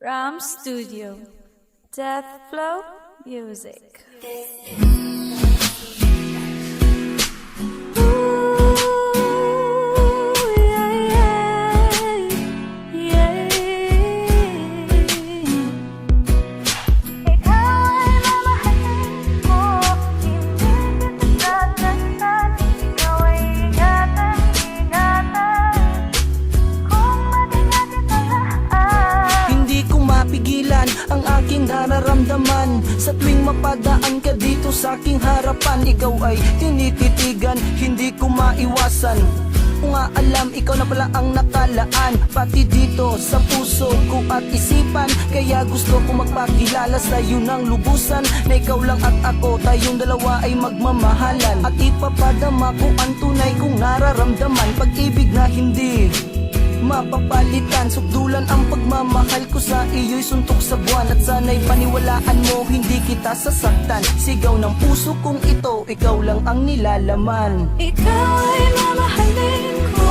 Ram Studio, Death Flow Music. Ang aking nararamdaman sa tuwing mapadaan ka dito sa aking harapan. Ikaw ay tinititigan, hindi ko maiwasan. Kung nga alam, ikaw na pala ang nakalaan, pati dito sa puso ko at isipan. Kaya gusto ko magpakilala sa'yo ng lubusan, na ikaw lang at ako, tayong dalawa ay magmamahalan. At ipapadama ko ang tunay kong nararamdaman, pag-ibig na hindi mapapalitan. Sukdulan ang pagmamahal ko sa iyo'y suntok sa buwan. At sana'y paniwalaan mo, hindi kita sasaktan. Sigaw ng puso kong ito, ikaw lang ang nilalaman. Ikaw ay mamahalin ko,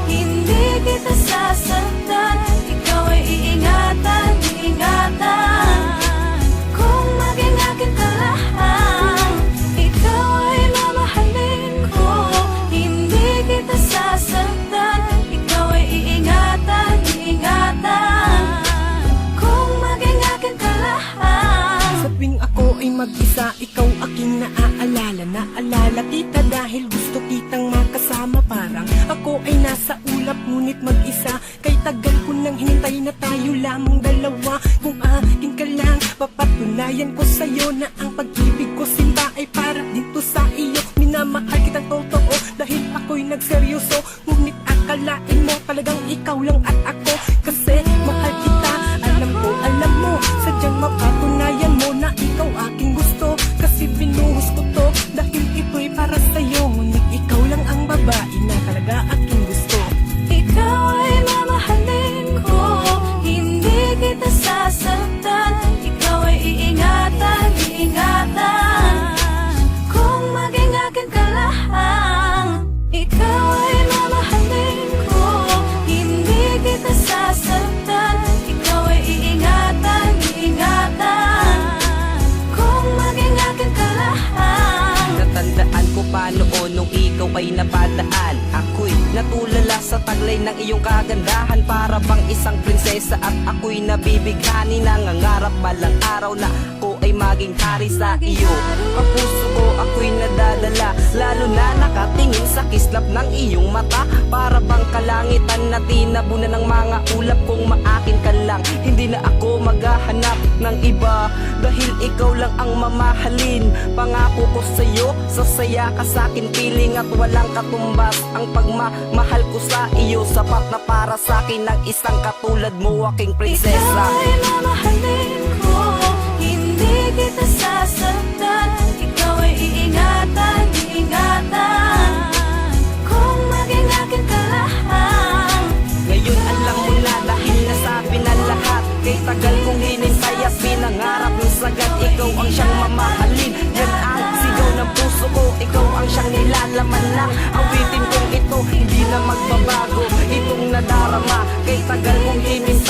hindi kita sasaktan. Ikaw ay iingatan, iingatan. Kung maging akin ka lang. Ikaw ay mamahalin ko, hindi kita sasaktan. Ikaw ay iingatan, iingatan. Kung maging akin ka lang. Sa tuwing ako ay mag-isa, ikaw aking naaalala. Naalala kita dahil gusto kitang makasama. Parang ako ay nasa ulap ngunit mag-isa. Kay tagal ko nang hinintay na tayo lamang dalawa. Kung akin ka lang, papatunayan ko sa'yo na ang pag-ibig ko simba ay para dito sa iyo. Minamahal kitang totoo dahil ako'y nagseryoso. Ngunit akalain mo talagang ikaw lang at ako. Kasi mahal kita, alam mo, sadyang mapatunayan mo na ikaw aking gusto. Kasi binuhos ko to dahil ito'y para sa'yo. Ngunit ikaw lang ang babae na talaga aking gusto. Ikaw ay mamahalin ko, hindi kita sasaktan. Ikaw ay iingatan, iingatan. Kung maging akin ka lang. Ikaw ay mamahalin ko, hindi kita sasaktan. Ikaw ay iingatan, iingatan. Kung maging akin ka lang. Natandaan ko pa noon nung ikaw ay napadaan. Ako'y natulala sa taglay ng iyong kagandahan. Para bang isang prinsesa at ako'y nabibighani. Nangangarap balang araw na ako ay maging hari sa iyo. Ang puso ko ako'y nadadala, lalo na nakatingin sa kislap ng iyong mata. Para bang kalangitan na tinabunan ng mga ulap. Kung maakin ka lang, hindi na ako maghahanap ng iba. Dahil ikaw lang ang mamahalin. Pangako ko sa'yo, sasaya ka sa'kin. Piling at walang katumbas ang pagmamahal ko sa iyo. Sapat na para sa'kin ang isang katulad mo, aking prinsesa. Ikaw ay mamahalin ko, hindi kita sasaktan. Ikaw ay iingatan, iingatan. Kung maging akin ka lang. Ngayon alam mo na dahil nasabi na lahat. Kay tagal kong hinintay at pinangarap ng sagad. Ikaw ang siyang mamahalin, yan ang sigaw ng puso ko. Ikaw ang siyang nilalaman lang. Awitin kong ito, hindi na magbabago. Itong nadarama, kay tagal kong hinintay